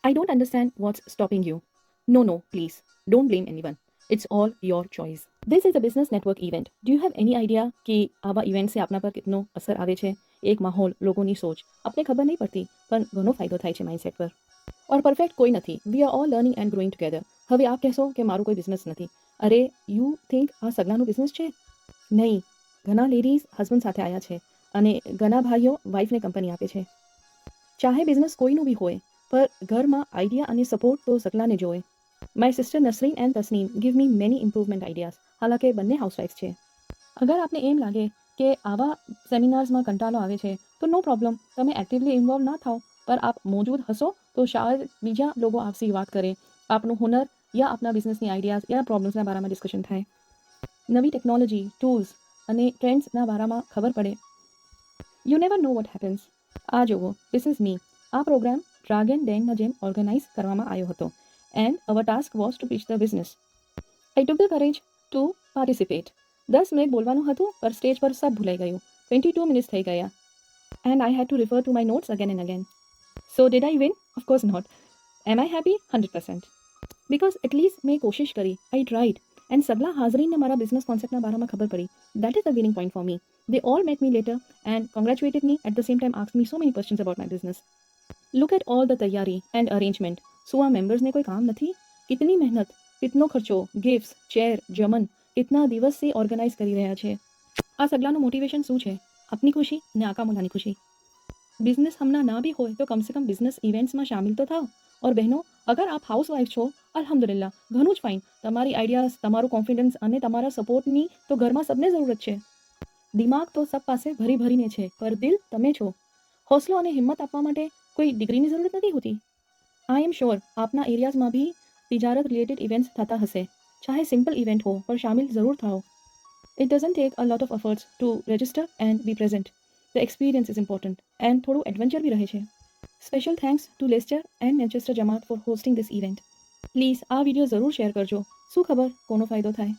I don't understand what's stopping you. No, please. Don't blame anyone. It's all your choice. This is a business network event. Do you have any idea कि આવા event से આપના પર કેટલો અસર આવે છે? એક માહોલ, લોકોની સોચ. આપને ખબર નહીં પડતી, પણ ઘણો ફાયદો થાય છે માઇન્ડસેટ પર. ઓર પરફેક્ટ કોઈ નથી. We are all learning and growing together. હવે આપ કહેશો કે મારું કોઈ બિઝનેસ નથી. અરે યુ થિંક આ સગલાનું બિઝનેસ છે? નહીં. ઘણા લેડીઝ હસબન્ડ સાથે આવ્યા છે અને ઘણા ભાઈઓ વાઈફને કંપની આપે છે. ચાહે બિઝનેસ કોઈનું બી હોય, पर घर में आइडिया અને સપોર્ટ તો સકલાને જોએ. My sister Nasreen and Tasneem give me many improvement ideas. હાલાકે બંને હાઉસવાઇફ છે. અગર આપને એમ લાગે કે આવા સેમિનાર્સમાં કંટાળો આવે છે તો નો પ્રોબ્લેમ, તમે એક્ટિવલી ઇન્વોલ્વ ના થાઓ, પર આપ મોજૂદ હશો તો શાયદ બીજા લોકો આપસી વાત કરે, આપનું હુનર યા આપના બિઝનેસની આઈડિયાઝ યા પ્રોબ્લેમ્સના બારામાં ડિસ્કશન થાય, નવી ટેકનોલોજી, ટૂલ્સ અને ટ્રેન્ડ્સના બારામાં ખબર પડે. You never know what happens. આ જુઓ, ધીસ ઇઝ મી. આ પ્રોગ્રામ ડ્રાગન ડેનના જેમ ઓર્ગેનાઇઝ કરવામાં આવ્યો હતો and our task was to pitch the business. I took the courage to participate. 10 minute બોલવાનું હતું, પર સ્ટેજ પર સબ ભૂલાઈ ગયું. 22 મિનિટ્સ થઈ ગયા and I had to refer to my notes again and again. So did I win? Of course not. Am I happy? 100%. Because at least મેં કોશિશ કરી. આઈ ટ્રાઈડ એન્ડ સગલા હાજરીને મારા બિઝનેસ કોન્સેપ્ટના બારામાં ખબર પડી. That is the winning point for me. They all met me later and congratulated me, at the same time asked me so many questions about my business. Look at all the તૈયારી and arrangement. શું આ મેમ્બર્સને કોઈ કામ નથી? કિતની મહેનત, કિતનો ખર્ચો, gifts, chair, જમન, કિતના દિવસથી organise કરી રહ્યા છે. આ સગલાનું મોટિવેશન શું છે? આપની ખુશી અને આકા મોલાની ખુશી. બિઝનેસ હમણાં ના બી હોય તો કમસે કમ બિઝનેસ ઇવેન્ટ્સમાં શામિલ તો થાઓ. ઓર બહેનો, અગર આપ હાઉસવાઇફ છો, અલ્હમ્દુલિલ્લાહ, ઘણું જ ફાઇન. તમારી આઈડિયાઝ, તમારું કોન્ફિડન્સ અને તમારા સપોર્ટની તો ઘરમાં સબને જરૂરત છે. દિમાગ તો સબ પાસે ભરી ભરીને છે, પર દિલ તમે છો. હોસલો અને હિંમત આપવા માટે કોઈ ડિગ્રીની જરૂરત નથી હોતી. આઈ એમ શ્યોર આપના એરિયાઝમાં બી તિજારત રિલેટેડ ઇવેન્ટ્સ થતા હશે. ચાહે સિમ્પલ ઇવેન્ટ હો, પર શામિલ જરૂર થાઓ. It doesn't take a lot of efforts to register and be present. The experience is important and થોડું એડવેન્ચર બી રહે છે. Special thanks to Leicester and Manchester જમાત for hosting this event. Please આ વિડીયો જરૂર શેર કરજો. શું ખબર કોનો ફાયદો થાય.